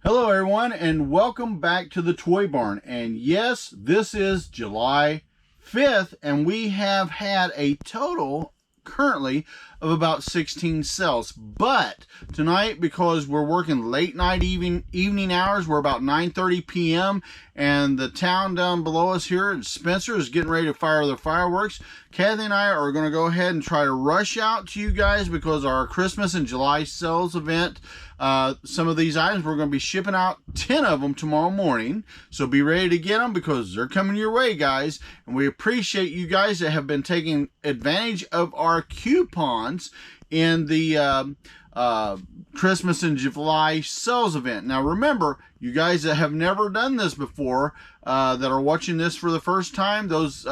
Hello everyone, and welcome back to the Toy Barn. And yes, this is July 5th, and we have had a total currently of about 16 sales. But tonight, because we're working late night evening hours, we're about 9:30 p.m. and the town down below us here in Spencer is getting ready to fire their fireworks. Kathy and I are going to go ahead and try to rush out to you guys because our Christmas and July sales event, some of these items, we're going to be shipping out 10 of them tomorrow morning. So be ready to get them because they're coming your way, guys. And we appreciate you guys that have been taking advantage of our coupons in the Christmas and July sales event. Now remember, you guys that have never done this before, that are watching this for the first time, those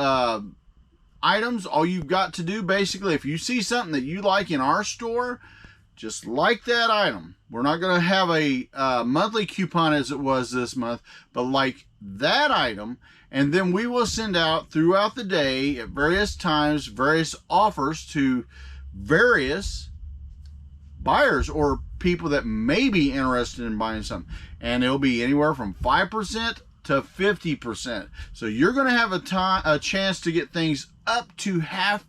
items, all you've got to do basically, if you see something that you like in our store, just like that item. We're not going to have a monthly coupon as it was this month, but like that item, and then we will send out throughout the day at various times various offers to various buyers or people that may be interested in buying something, and it'll be anywhere from 5% to 50%. So you're going to have a chance to get things up to half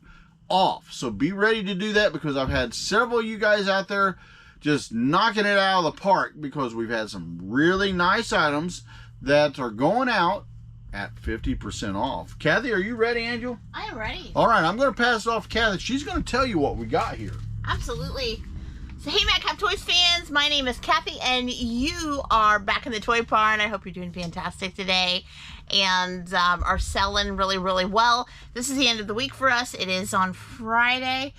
off. So be ready to do that because I've had several of you guys out there just knocking it out of the park because we've had some really nice items that are going out at 50% off. Kathy, are you ready, Angel? I am ready. All right, I'm going to pass it off to Kathy. She's going to tell you what we got here. Absolutely. So hey Madcap Toys fans, my name is Kathy and you are back in the Toy Barn. I hope you're doing fantastic today and are selling really well. This is the end of the week for us. It is on Friday,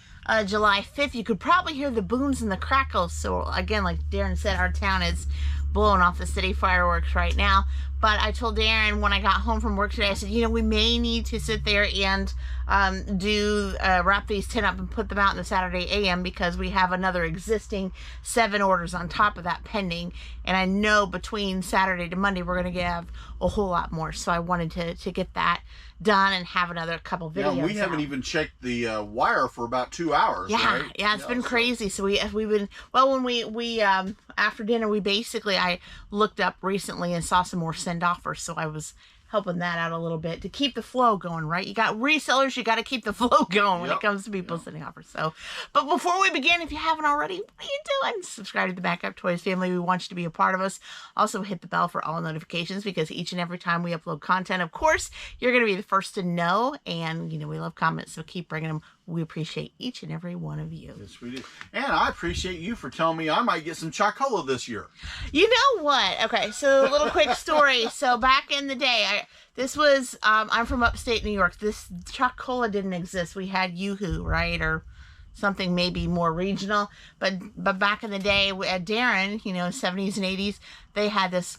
July 5th. You could probably hear the booms and the crackles. So again, like Daren said, our town is blowing off the city fireworks right now. But I told Daren when I got home from work today, I said, you know, we may need to sit there and wrap these 10 up and put them out in the Saturday AM because we have another existing 7 orders on top of that pending. And I know between Saturday to Monday, we're going to have a whole lot more. So I wanted to get that done and have another couple videos. Yeah, we haven't even checked the wire for about 2 hours. Yeah, right? yeah, it's been crazy. So we've been, well, when we after dinner, I looked up recently and saw some more send offers. So I was helping that out a little bit to keep the flow going, right? You got resellers, you got to keep the flow going when it comes to people sending offers. So, but before we begin, if you haven't already, what are you doing? Subscribe to the Madcap Toys family. We want you to be a part of us. Also hit the bell for all notifications because each and every time we upload content, of course, you're going to be the first to know. And, you know, we love comments, so keep bringing them. We appreciate each and every one of you. Yes, we do. And I appreciate you for telling me I might get some Choc-ola this year. You know what? Okay, so a little quick story. So back in the day, I'm from upstate New York. This Choc-ola didn't exist. We had Yoo-hoo, right? Or something maybe more regional. But back in the day, at Daren, you know, 70s and 80s, they had this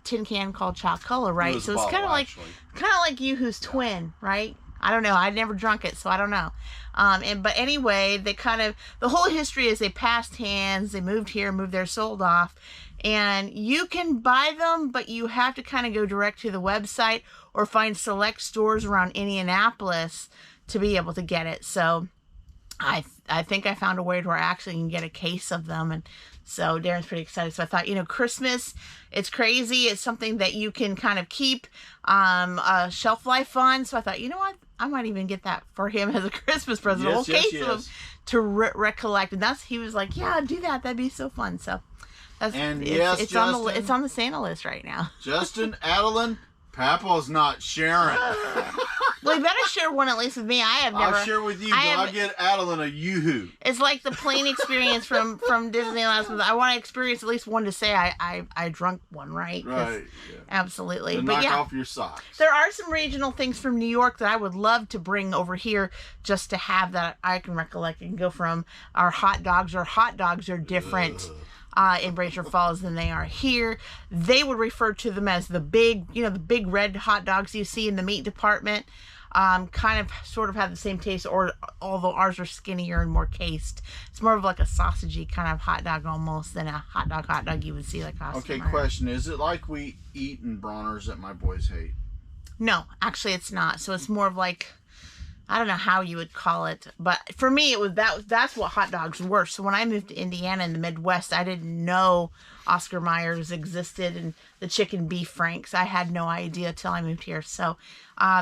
tin can called Choc-ola, right? So it's kind of like Yoo-hoo's twin, right? I don't know. I'd never drunk it, so I don't know. But anyway, the whole history is they passed hands, they moved here, moved there, sold off. And you can buy them, but you have to kind of go direct to the website or find select stores around Indianapolis to be able to get it. So I think I found a way where I actually can get a case of them. And so Daren's pretty excited. So I thought, you know, Christmas, it's crazy. It's something that you can kind of keep a shelf life on. So I thought, you know what? I might even get that for him as a Christmas present. Yes, a whole case of them to recollect. And he was like, yeah, do that. That'd be so fun. So it's on the Santa list right now. Justin, Adeline, Papa's not sharing. Well, you better share one at least with me. I'll share with you, but I'll get Adeline a Yoo-hoo. It's like the plane experience from Disney last month. I want to experience at least one to say I drunk one, right? Right. Yeah. Absolutely. And but knock yeah, off your socks. There are some regional things from New York that I would love to bring over here just to have that I can recollect. It can go from our hot dogs. Our hot dogs are different. In Brazier Falls than they are here. They would refer to them as the big red hot dogs you see in the meat department. Kind of sort of have the same taste, or although ours are skinnier and more cased. It's more of like a sausagey kind of hot dog almost than a hot dog you would see like Austin. Okay, question. Is it like we eat in Bronner's that my boys hate? No, actually it's not. So it's more of like, I don't know how you would call it, but for me it was that's what hot dogs were. So when I moved to Indiana in the Midwest, I didn't know Oscar Mayer's existed and the chicken beef franks. I had no idea till I moved here. So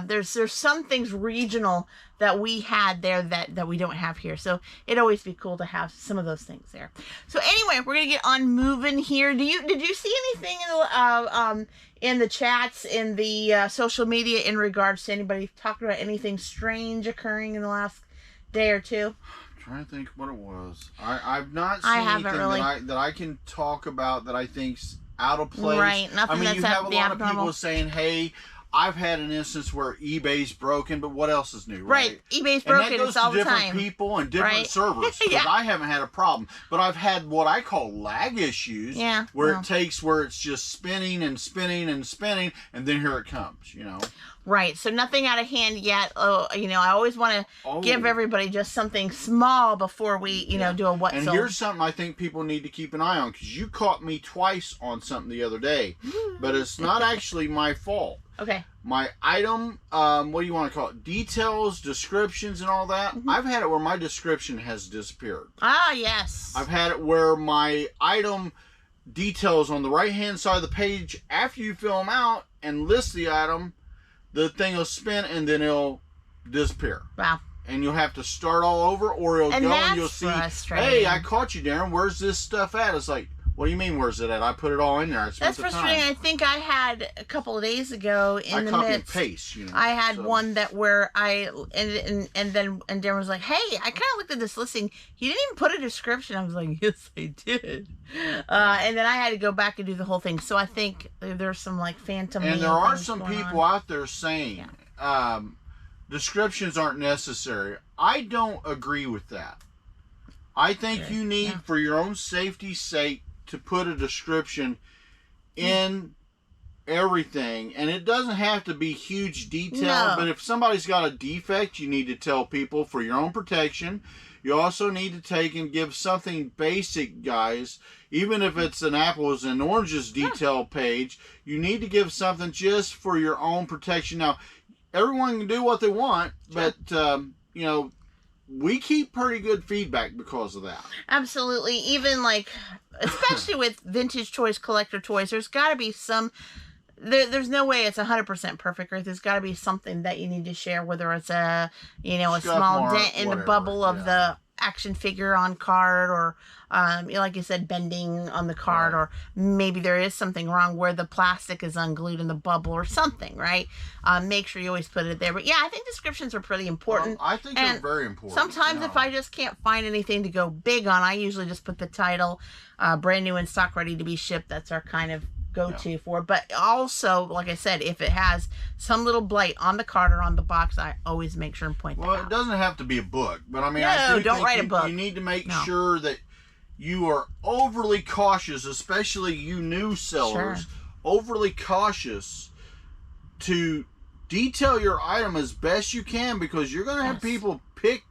there's some things regional that we had there that we don't have here. So it'd always be cool to have some of those things there. So anyway, we're gonna get on moving here. Did you see anything in the chats, in the social media, in regards to anybody talking about anything strange occurring in the last day or two? I'm trying to think what it was. I've not seen anything really that I can talk about that I think's out of place. Right, nothing. I mean, that's you have a lot abnormal. of people saying, "Hey, I've had an instance where eBay's broken," but what else is new, right? eBay's broken. It's all the time. And that goes to different people and different servers. Because I haven't had a problem, but I've had what I call lag issues. Yeah. Where it's just spinning and spinning and spinning, and then here it comes. Right. So nothing out of hand yet. Oh, I always want to give everybody just something small before we, do a what. And here's something I think people need to keep an eye on, because you caught me twice on something the other day, but it's not actually my fault. Okay. My item, what do you want to call it? Details, descriptions, and all that. I've had it where my description has disappeared. Ah, yes. I've had it where my item details on the right-hand side of the page, after you fill them out and list the item, the thing will spin and then it'll disappear. Wow. And you'll have to start all over, or it'll go and you'll see, "Hey, I caught you, Daren. Where's this stuff at?" It's like, what do you mean, where's it at? I put it all in there. That's frustrating. I think I had a couple of days ago in the midst. And paste, I had one that where and Darren was like, "Hey, I kind of looked at this listing. You didn't even put a description." I was like, "Yes, I did." And then I had to go back and do the whole thing. So I think there's some phantom. And there are some people out there saying descriptions aren't necessary. I don't agree with that. I think you need, for your own safety's sake, to put a description in everything, and it doesn't have to be huge detail, but if somebody's got a defect, you need to tell people for your own protection. You also need to take and give something basic, guys. Even if it's an apples and oranges detail page, you need to give something just for your own protection. Now, everyone can do what they want, but we keep pretty good feedback because of that. Absolutely. Even especially with vintage toys, collector toys, there's got to be some, there's no way it's 100% perfect, right? There's got to be something that you need to share, whether it's a small dent in the bubble of the action figure on card, or like you said, bending on the card, or maybe there is something wrong where the plastic is unglued in the bubble or something, right? Make sure you always put it there. But I think descriptions are pretty important. I think they're very important. Sometimes if I just can't find anything to go big on, I usually just put the title, brand new in stock, ready to be shipped. That's our kind of go-to for. But also, like I said, if it has some little blight on the card or on the box, I always make sure and point that out. Well, it doesn't have to be a book, but I mean, don't write a book. You need to make sure that you are overly cautious, especially you new sellers, overly cautious to detail your item as best you can, because you're going to have people pick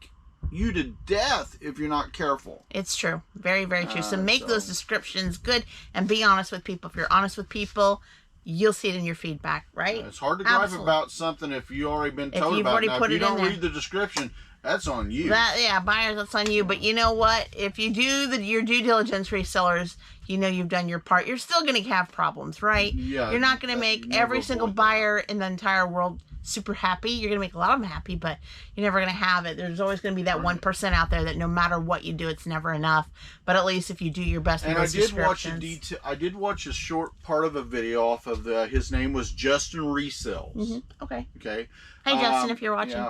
you to death if you're not careful. It's true. Very, very true. So make those descriptions good and be honest with people. If you're honest with people, you'll see it in your feedback, right? It's hard to drive about something if you've already been told about it. Now, if you don't read the description, that's on you. Buyers, that's on you. But you know what? If you do your due diligence, resellers, you've done your part. You're still going to have problems, right? Yeah. You're not going to make every single buyer in the entire world super happy. You're going to make a lot of them happy, but you're never going to have it. There's always going to be that 1% out there that no matter what you do, it's never enough. But at least if you do your best with those descriptions. I did watch a short part of a video off of his name was Justin Resells. Okay. Hey Justin, if you're watching.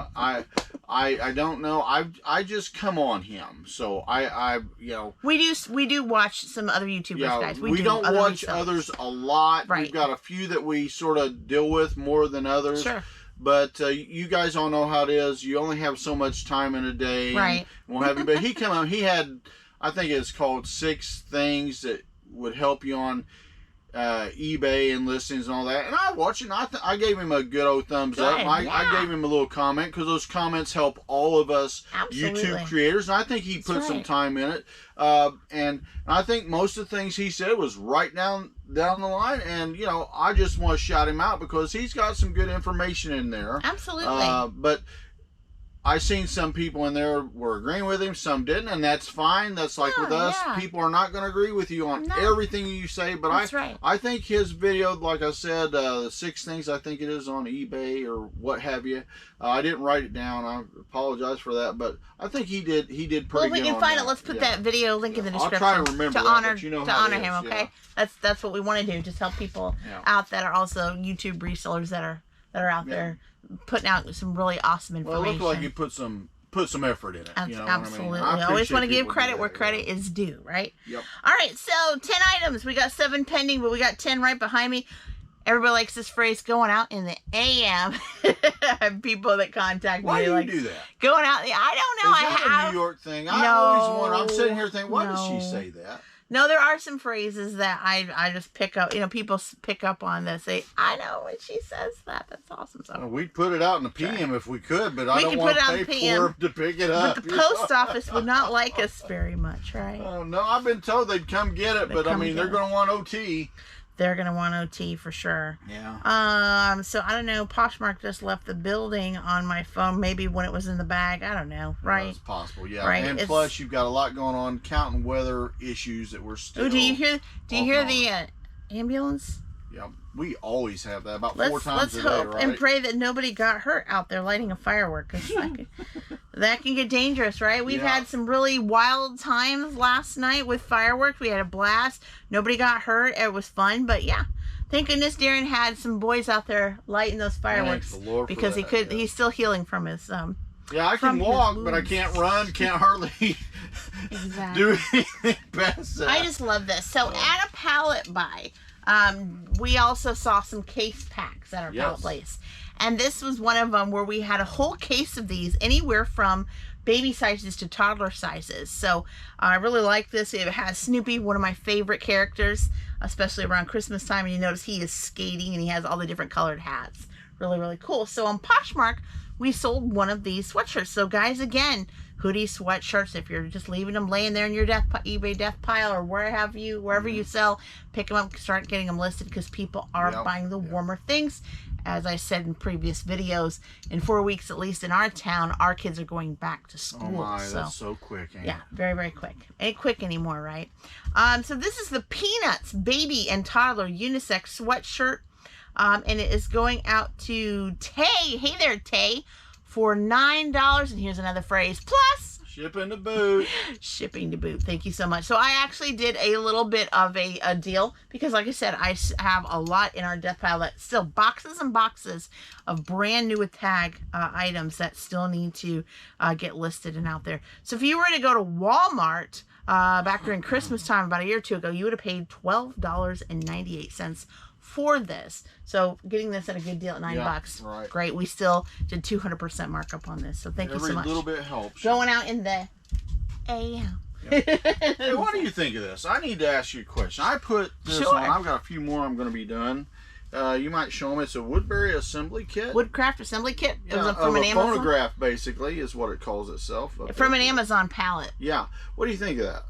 I don't know. I just come on him. So we do watch some other YouTubers, guys. We don't watch others a lot. Right. We've got a few that we sort of deal with more than others. Sure. But you guys all know how it is. You only have so much time in a day. Right. But he came out. He had, I think it's called 6 things that would help you on eBay and listings and all that. And I watched it. And I gave him a good old thumbs up. I gave him a little comment, because those comments help all of us YouTube creators. And I think he put some time in it. And I think most of the things he said was right down the line. And, I just want to shout him out because he's got some good information in there. Absolutely. But I seen some people in there were agreeing with him, some didn't, and that's fine. That's like with us. Yeah. People are not going to agree with you on everything you say, but I think his video, like I said, the 6 things I think it is on eBay or what have you. I didn't write it down. I apologize for that, but I think he did pretty good. Well, if we can find it, let's put that video link in the description. I'll try to remember to honor him. Okay, that's what we want to do. Just help people out that are also YouTube resellers that are out there putting out some really awesome information. Well, it looked like you put some effort in it. You know absolutely. What I mean? I always want to give credit where credit is due, right? Yep. All right, so 10 items. We got 7 pending, but we got 10 right behind me. Everybody likes this phrase, going out in the AM. I have people that contact me. Why do you like, do that? Going out, I don't know. Is that a New York thing? I always wonder. I'm sitting here thinking, why does she say that? No, there are some phrases that I just pick up. You know, people pick up on this. I know when she says that. That's awesome. So we'd put it out in the PM if we could, but I don't want to pay for them to pick it up. But the post office would not like us very much, right? Oh, no, I've been told they'd come get it, but I mean, they're going to want OT. They're going to want OT for sure. Yeah. So I don't know. Poshmark just left the building on my phone. Maybe when it was in the bag. I don't know. Right? That's possible. Yeah. Right. And plus, you've got a lot going on, counting weather issues that we're still. Oh, do you hear the ambulance? Yeah. We always have that about 4 times a day, Let's hope right? and pray that nobody got hurt out there lighting a firework, because that can get dangerous, right? We've had some really wild times last night with fireworks. We had a blast. Nobody got hurt. It was fun, but yeah. Thank goodness Daren had some boys out there lighting those fireworks, because he's still healing from his yeah, I can walk, but I can't run, can't hardly do anything past that. I just love this. So at a pallet buy, we also saw some case packs at our pallet place. And this was one of them where we had a whole case of these, anywhere from baby sizes to toddler sizes. So I really like this. It has Snoopy, one of my favorite characters, especially around Christmas time. And you notice he is skating and he has all the different colored hats. Really, really cool. So on Poshmark, we sold one of these sweatshirts. So guys, again, hoodie sweatshirts, if you're just leaving them laying there in your eBay death pile or wherever you sell, pick them up, start getting them listed, because people are buying the warmer things. As I said in previous videos, in 4 weeks, at least in our town, our kids are going back to school. Oh my, that's so quick. Yeah, very, very quick. Ain't quick anymore, right? So this is the Peanuts Baby and Toddler Unisex Sweatshirt. And it is going out to Tay. Hey there, Tay. For $9. And here's another phrase. Plus shipping to boot. Shipping to boot. Thank you so much. So I actually did a little bit of a deal, because like I said, I have a lot in our death pile that still boxes and boxes of brand new with tag items that still need to get listed and out there. So if you were to go to Walmart back during Christmas time about a year or two ago, you would have paid $12.98 for this. So getting this at a good deal at $9, right. Great. We still did 200% markup on this. So thank you so much. Every little bit helps. Going out in the AM. Hey, what do you think of this? I need to ask you a question. I put this on. I've got a few more I'm going to be done. You might show them. It's a Woodbury assembly kit. Woodcraft assembly kit. Yeah, it was from an Amazon phonograph, basically, is what it calls itself. From an Amazon pallet. Yeah. What do you think of that?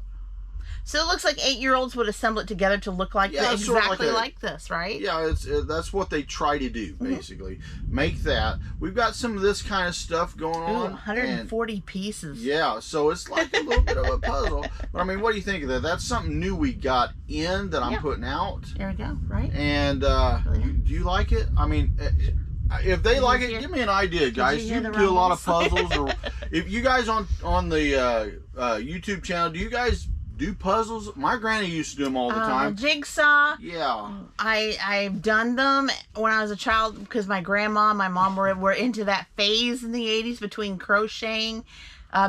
So it looks like 8-year-olds would assemble it together to look like exactly like this, right? Yeah, that's what they try to do, basically. Make that. We've got some of this kind of stuff going on. 140 pieces. Yeah, so it's like a little bit of a puzzle. But I mean, what do you think of that? That's something new we got in that I'm putting out. There we go, right? And do you like it? I mean, if they like it, give me an idea, guys. You do a lot of puzzles, or if you guys on the YouTube channel, do you guys do puzzles? My granny used to do them all the time. Jigsaw. Yeah. I've done them when I was a child, because my grandma and my mom were into that phase in the 80s between crocheting,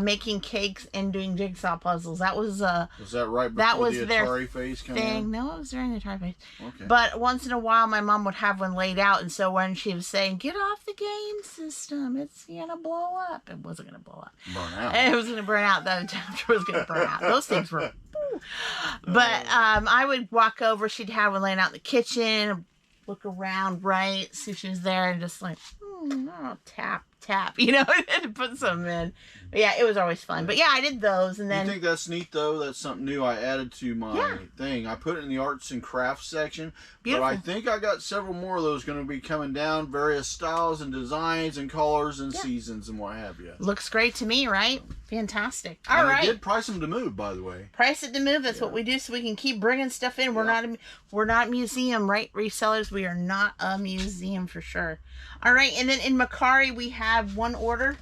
making cakes, and doing jigsaw puzzles. That was was that right before the Atari phase came in? No, it was during the Atari phase. Okay. But once in a while, my mom would have one laid out, and so when she was saying, "Get off the game system, it's gonna blow up," it wasn't gonna blow up. Burn out. It was gonna burn out. The temperature was gonna burn out. Those things were. But I would walk over. She'd have one laying out in the kitchen. Look around, right? See if she was there, and just like, I'll tap tap, you know, and put some in. But yeah, it was always fun. But yeah, I did those, and then You think that's neat though? That's something new I added to my thing. I put it in the arts and crafts section. Beautiful. But I think I got several more of those going to be coming down, various styles and designs and colors and seasons and what have you. Looks great to me, right? Fantastic. And All right. I did price them to move, by the way. Price it to move. That's what we do, so we can keep bringing stuff in. We're not a museum, right? Resellers, we are not a museum for sure. All right, and then in Mercari we have one order.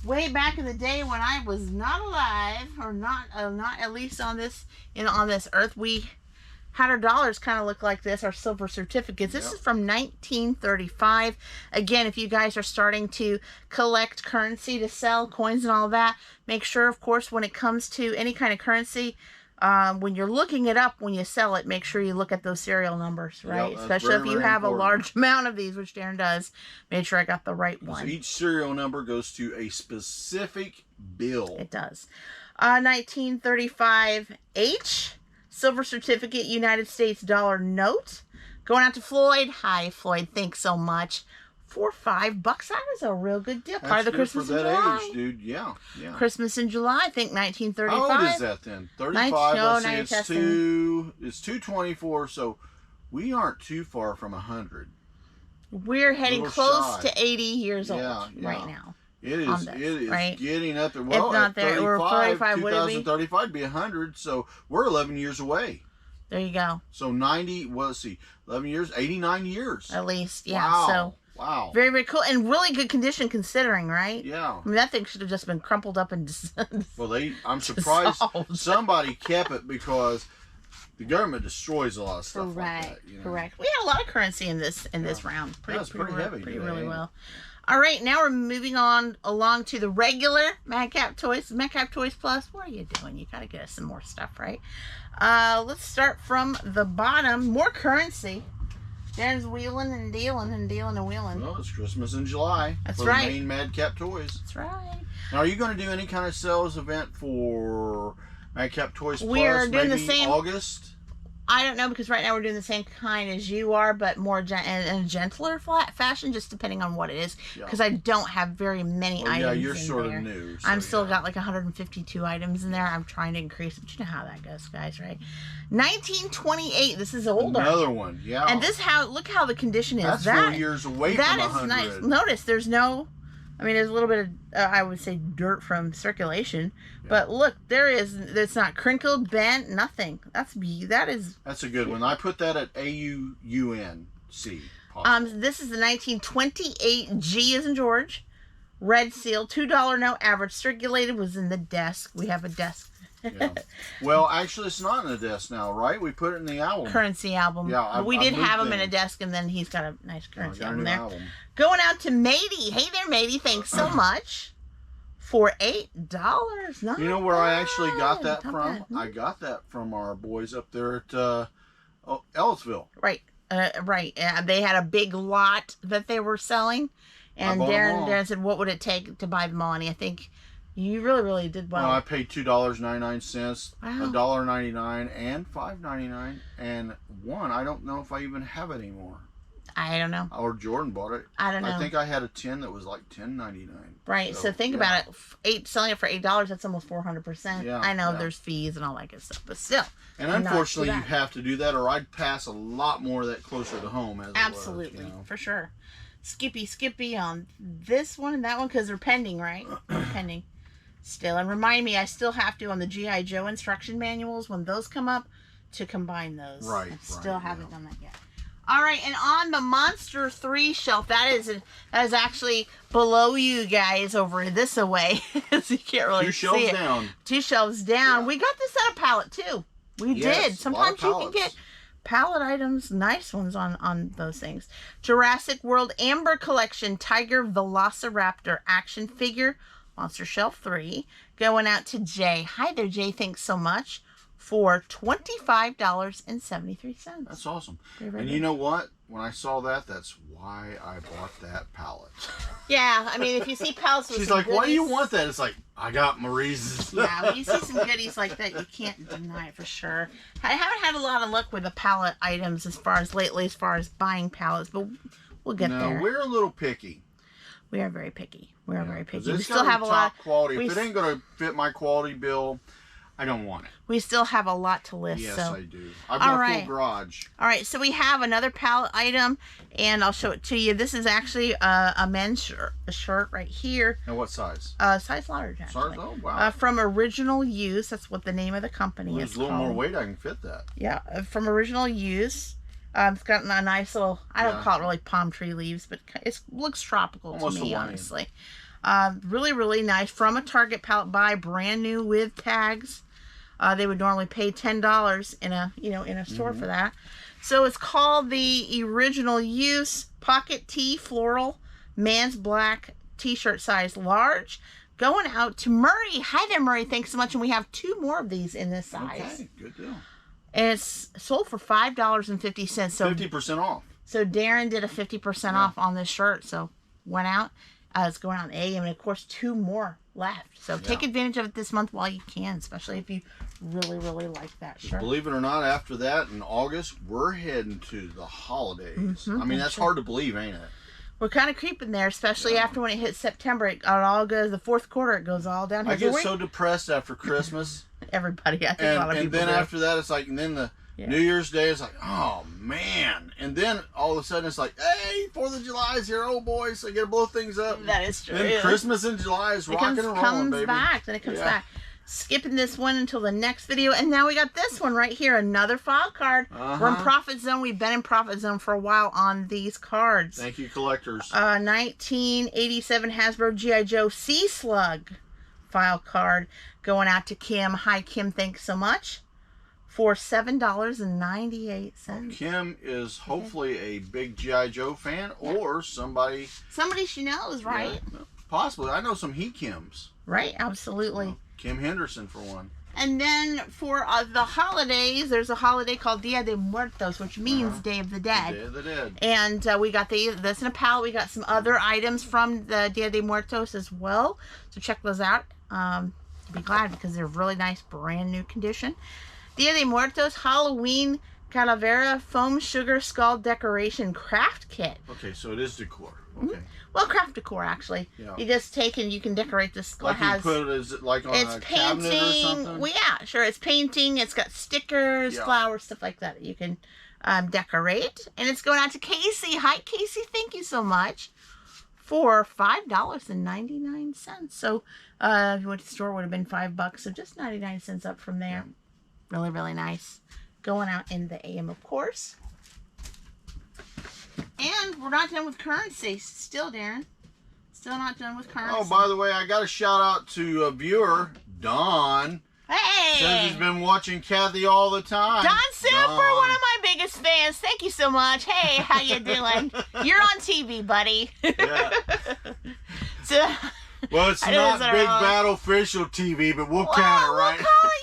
Way back in the day when I was not alive, or not at least on this earth, we had our dollars kind of look like this, our silver certificates. This is from 1935. Again, if you guys are starting to collect currency to sell, coins and all that, make sure, of course, when it comes to any kind of currency, when you're looking it up when you sell it, make sure you look at those serial numbers, right? Especially if you have a large amount of these, which Daren does. Make sure I got the right one. Each serial number goes to a specific bill. It does. 1935 H, silver certificate, United States dollar note. Going out to Floyd. Hi, Floyd. Thanks so much. For $5, that is a real good deal. Part of the Christmas for that in July. age, dude. Yeah. Christmas in July, I think 1935. How old is that then? 35. Let's see, it's 224. So we aren't too far from 100. We're heading close to 80 years old right now. It is. This, it is right? getting up there. Well, if not there, 35, we're 35. 2035 would be 100. So we're 11 years away. There you go. So 90. Well, let's see, 11 years, 89 years at least. Yeah. Wow. So. Wow. Very, very cool. And really good condition considering, right? Yeah. I mean, that thing should have just been crumpled up and well, I'm surprised somebody kept it, because the government destroys a lot of stuff like that. You know? Correct. We had a lot of currency in this round. Pretty heavy. Pretty really well. All right, now we're moving on along to the regular Madcap Toys. Madcap Toys Plus, what are you doing? You got to get us some more stuff, right? Let's start from the bottom. More currency. Daren's wheeling and dealing and dealing and wheeling. Well, it's Christmas in July. That's for right. The main Madcap Toys. That's right. Now, are you going to do any kind of sales event for Madcap Toys Plus? We're doing the same. August? I don't know, because right now we're doing the same kind as you are, but more in a gentler fashion, just depending on what it is. Because I don't have very many items. Yeah, you're sort of new. So I'm still got like 152 items in there. I'm trying to increase it, but you know how that goes, guys, right? 1928. This is older. Another one, yeah. And look how the condition is. That's 4 years away from 100. That is nice. Notice there's no. I mean, there's a little bit of, I would say, dirt from circulation. Yeah. But look, it's not crinkled, bent, nothing. That's a good one. I put that at AUUNC. This is the 1928 G as in George. Red seal, $2 note, average circulated, was in the desk. We have a desk. Yeah. Well, actually, it's not in the desk now, right? We put it in the album. Currency album. Yeah, but we did have him in a desk, and then he's got a nice currency album there. Going out to Matey. Hey there, Matey. Thanks so much for $8. Not you know where bad. I actually got that Not from? bad. I got that from our boys up there at Ellisville. Right. Right. They had a big lot that they were selling, and Daren said, "What would it take to buy them all?" And I think you really, really did well. No, I paid $2.99, wow. $1.99, and $5.99, and one. I don't know if I even have it anymore. I don't know. Or Jordan bought it. I don't know. I think I had a 10 that was like $10.99. Right. So think about it. Selling it for $8. That's almost 400%. Yeah, I know there's fees and all that good stuff, but still. And unfortunately, you have to do that, or I'd pass a lot more of that closer to home. Absolutely, for sure. Skippy on this one and that one, because they're pending, right? Pending. Still, and remind me, I still have to on the G.I. Joe instruction manuals when those come up to combine those. Right. I still haven't done that yet. All right, and on the Monster 3 shelf, that is actually below you guys over this away, so you can't really see it. 2 shelves down. 2 shelves down. Yeah. We got this at a pallet too. We did. Sometimes you can get pallet items, nice ones on those things. Jurassic World Amber Collection Tiger Velociraptor action figure, Monster Shelf 3, going out to Jay. Hi there, Jay. Thanks so much. For $25.73. That's awesome. Very and you know what? When I saw that, that's why I bought that pallet. Yeah, I mean, if you see pallets with She's some like, goodies, why do you want that? It's like, I got my reasons. Yeah, when you see some goodies like that, you can't deny it for sure. I haven't had a lot of luck with the pallet items as far as buying pallets, but we'll get there. No, we're a little picky. We are very picky. We are very picky. We It's still gotta have be a lot. top quality. If it ain't gonna fit my quality bill, I don't want it. We still have a lot to list. Yes, so. I do. I've got a full garage. All right, so we have another pallet item, and I'll show it to you. This is actually a men's shirt right here. And what size? Size large, actually. Oh, wow. From Original Use. That's what the name of the company is. There's a little more weight. I can fit that. Yeah, from Original Use. It's got a nice little, I don't call it really palm tree leaves, but it looks tropical almost to me, honestly. Really, really nice. From a Target pallet buy, brand new with tags. They would normally pay $10 in a store for that. So it's called the Original Use Pocket Tee Floral Man's Black T-shirt size large. Going out to Murray. Hi there, Murray. Thanks so much. And we have 2 more of these in this size. Okay, good deal. And it's sold for $5.50. So 50% off. So Daren did a 50% off on this shirt. So went out. It's going on AM, and of course 2 more left. So take advantage of it this month while you can, especially if you really, really like that shirt. Believe it or not, after that in August, we're heading to the holidays. I mean, that's hard to believe, ain't it? We're kind of creeping there, especially after when it hits September. It all goes, the fourth quarter, it goes all down. I get so depressed after Christmas. Everybody, I think a lot of people then do. after that, it's like, and then the New Year's Day is like, oh man. And then all of a sudden it's like, hey, 4th of July is here, oh boy, so you gotta blow things up. That is true. Then Christmas in July is rocking and rolling, baby. Then it comes back. Skipping this one until the next video. And now we got this one right here, another file card. We're in Profit Zone. We've been in Profit Zone for a while on these cards. Thank you, collectors. 1987 Hasbro G.I. Joe Sea Slug file card going out to Kim. Hi, Kim. Thanks so much. For $7.98. Kim is hopefully a big G.I. Joe fan or somebody she knows, right? Yeah, possibly. I know some He Kims. Right, absolutely. Kim Henderson, for one. And then for the holidays, there's a holiday called Dia de Muertos, which means Day of the Dead. Day of the Dead. And we got this in a pallet. We got some other items from the Dia de Muertos as well. So check those out. Be glad because they're really nice, brand new condition. Dia de Muertos Halloween Calavera Foam Sugar Skull Decoration Craft Kit. Okay, so it is decor. Okay. Well, craft decor, actually. Yeah. You just take and you can decorate this. Like you put it, is it like on a cabinet or something? Well, yeah, sure. It's painting. It's got stickers, flowers, stuff like that you can decorate. And it's going out to Casey. Hi, Casey. Thank you so much. For $5.99. So if you went to the store, it would have been $5. So just 99 cents up from there. Yeah. Really, really nice. Going out in the AM, of course. And we're not done with currency. Still, Daren. Still not done with currency. Oh, by the way, I got a shout out to a viewer, Don. Hey! Says he's been watching Kathy all the time. Don Super, one of my biggest fans. Thank you so much. Hey, how you doing? You're on TV, buddy. Yeah. Well, it's not Big Bad Official TV, but we'll count it, right? We'll call it.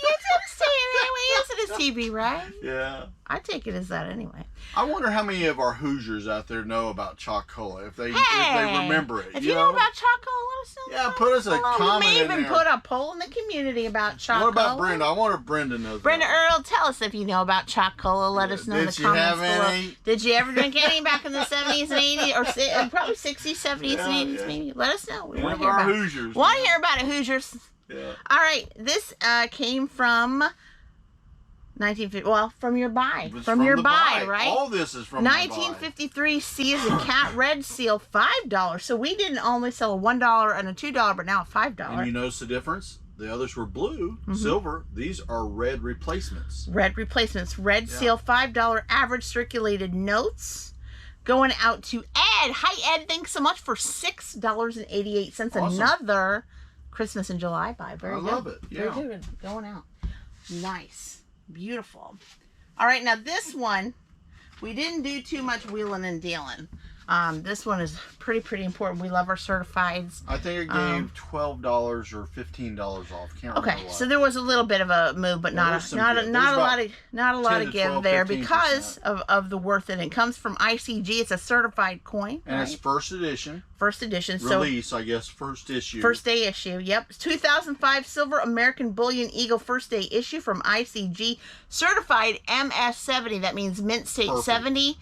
It is TV, right? Yeah. I take it as that anyway. I wonder how many of our Hoosiers out there know about Choc-ola, if they remember it. If you know about Choc-ola, let us know. Yeah, put us a comment in there. We may even put a poll in the community about Choc-ola. What about Brenda? I want Brenda to know. Brenda Earl, tell us if you know about Choc-ola. Let us know in the comments below. Did you ever drink any back in the 70s and 80s, or probably 60s, 70s, and 80s maybe? Let us know. We want to hear about Hoosiers. Want to hear about it, Hoosiers. Yeah. All right, this came from 1950. Well, from your buy. From your buy, right? All this is from 1953 C as a cat red seal, $5. So we didn't only sell a $1 and a $2, but now a $5. And you notice the difference? The others were blue, silver. These are red replacements. Red replacements. Red seal, $5 average circulated notes. Going out to Ed. Hi, Ed. Thanks so much for $6.88. Awesome. Another Christmas in July buy. Very good. I love it. Yeah. Very good. Going out. Nice. Beautiful. All right, now this one, we didn't do too much wheeling and dealing. This one is pretty important. We love our certifieds. I think it gave $12 or $15 off. Can't remember what. So there was a little bit of a move, but not a lot of give there because of the worth it. It comes from ICG. It's a certified coin, and it's first edition. First edition. Release, I guess, first issue. First day issue. Yep. 2005 Silver American Bullion Eagle first day issue from ICG, certified MS70. That means Mint State 70.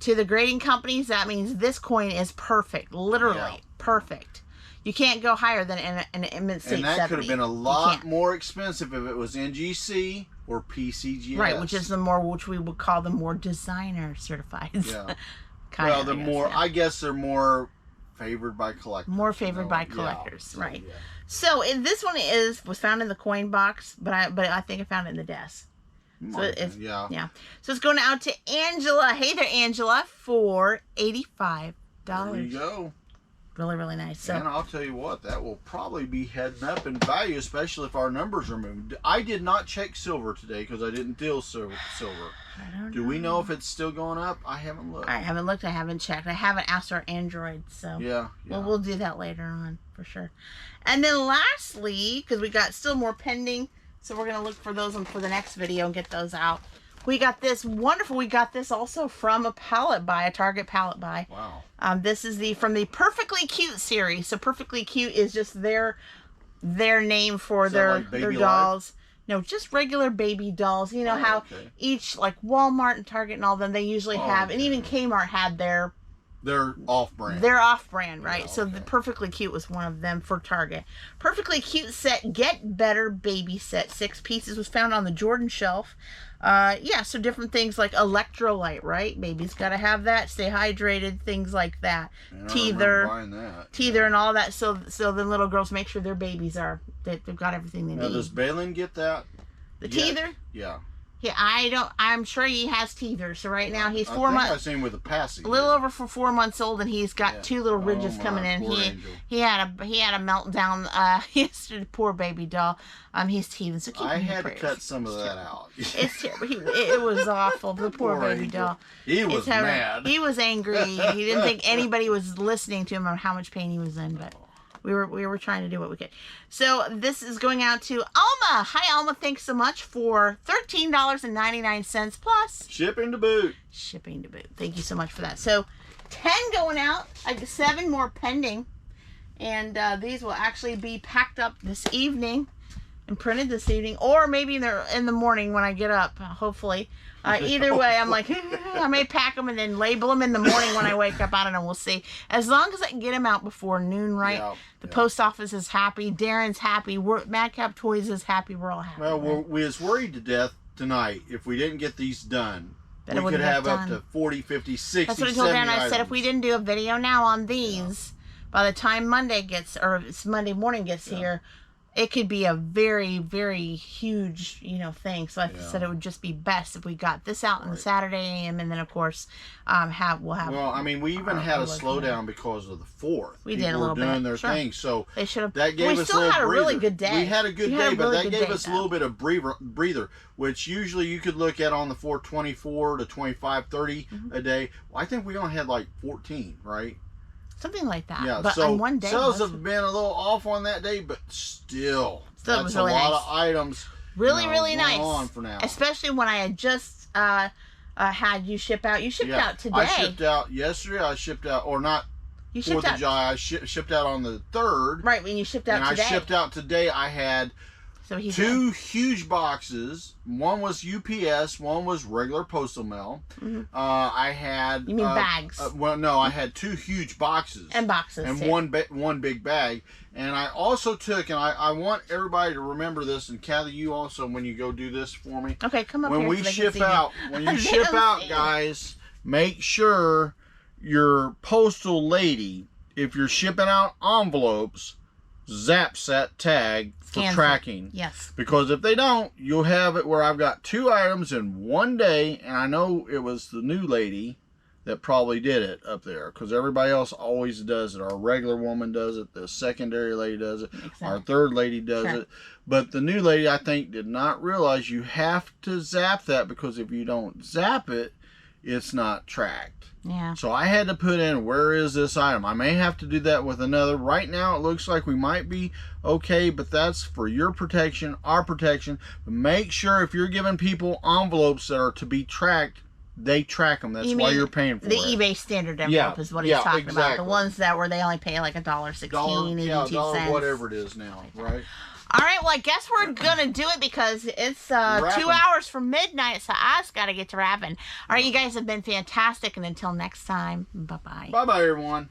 To the grading companies, that means this coin is perfect. Literally perfect. You can't go higher than an immense state 70. And that could have been a lot more expensive if it was NGC or PCGS. Right, which we would call the more designer certified. Yeah. I guess they're more favored by collectors. More favored by collectors, right. Yeah. So this one was found in the coin box, but I think I found it in the desk. So yeah. So it's going out to Angela. Hey there, Angela, for $85. There you go. Really, really nice. So, and I'll tell you what, that will probably be heading up in value, especially if our numbers are moving. I did not check silver today because I didn't deal silver. I don't know. Do we know if it's still going up? I haven't looked. I haven't looked. I haven't checked. I haven't asked our Android. So yeah. Well, we'll do that later on for sure. And then lastly, because we got still more pending, so we're gonna look for those for the next video and get those out. We got this wonderful. We got this also from a Target pallet buy. Wow. This is from the Perfectly Cute series. So Perfectly Cute is just their name for their dolls. No, just regular baby dolls. You know how each, like Walmart and Target and all of them, they usually have, and even Kmart had their off-brand. They're off-brand, right? Yeah, so the Perfectly Cute was one of them for Target. Perfectly Cute set, Get Better Baby Set, 6 pieces, was found on the Jordan shelf. So different things like electrolyte, right? Baby's got to have that. Stay hydrated, things like that. Teether and all that. So the little girls make sure their babies they've got everything they need. Now, does Balin get that? The teether? Yeah. Yeah, I'm sure he has teether. So right now he's 4 months. I've seen with a passy. A little over 4 months old, and he's got 2 little ridges coming in. He had a meltdown. Yesterday, poor baby doll. He's teething. So I had to cut some of that out. It's terrible. It was awful. The poor baby doll. He was mad. He was angry. He didn't think anybody was listening to him or how much pain he was in, but. We were trying to do what we could. So this is going out to Alma. Hi, Alma. Thanks so much for $13.99 plus shipping to boot. Shipping to boot. Thank you so much for that. So 10 going out. I have 7 more pending, and these will actually be packed up this evening and printed this evening, or maybe in the morning when I get up. Hopefully. Either way, I'm like, I may pack them and then label them in the morning when I wake up. I don't know. We'll see. As long as I can get them out before noon, right? The post office is happy. Daren's happy. Madcap Toys is happy. We're all happy. Well, we was worried to death tonight if we didn't get these done. We could have up to 40, 50, 60, That's what I told Daren. I said if we didn't do a video now on these, by the time Monday morning gets here, it could be a very, very huge, thing. So I said it would just be best if we got this out on the Saturday AM, and then of course, we'll have. Well, I mean, we even had a slowdown because of the 4th. We did a little bit. Doing their thing, so they should have. That gave us still a little had breather. A really good day. We had a good day, but that gave us a little bit of breather, which usually you could look at on the 424 to 2530 a day. Well, I think we only had like 14, right? Something like that. Yeah, but so on one day, sales have been a little off on that day, but still it was really nice. A lot of items. Really, really nice. On for now. Especially when I had just had you ship out. You shipped out today. I shipped out yesterday. I shipped out, or not. You 4th of July. I shipped out on the 3rd. Right, when you shipped out today. And I shipped out today. I had 2 huge boxes. One was UPS. One was regular postal mail. I had. You mean bags? No, I had 2 huge boxes. And boxes. And too. one big bag. And I also took, and I want everybody to remember this, and Kathy, you also, when you go do this for me. Okay, come up when here. When you ship out, guys, make sure your postal lady, if you're shipping out envelopes, zaps that tag for tracking. Yes. Because if they don't, you'll have it where I've got 2 items in one day, and I know it was the new lady that probably did it up there, because everybody else always does it. Our regular woman does it, the secondary lady does it, our 3rd lady does it, but the new lady, I think, did not realize you have to zap that, because if you don't zap it, it's not tracked. Yeah. So I had to put in, where is this item? I may have to do that with another. Right now it looks like we might be okay, but that's for your protection, our protection. But make sure if you're giving people envelopes that are to be tracked, they track them. That's why you're paying for it. The eBay standard envelope is what he's talking about. The ones where they only pay like $1.16, $0.82. $1, whatever it is now, right? All right, well, I guess we're going to do it because it's 2 Wrapping. hours from midnight, so I just got to get to wrapping. All right, you guys have been fantastic, and until next time, bye-bye. Bye-bye, everyone.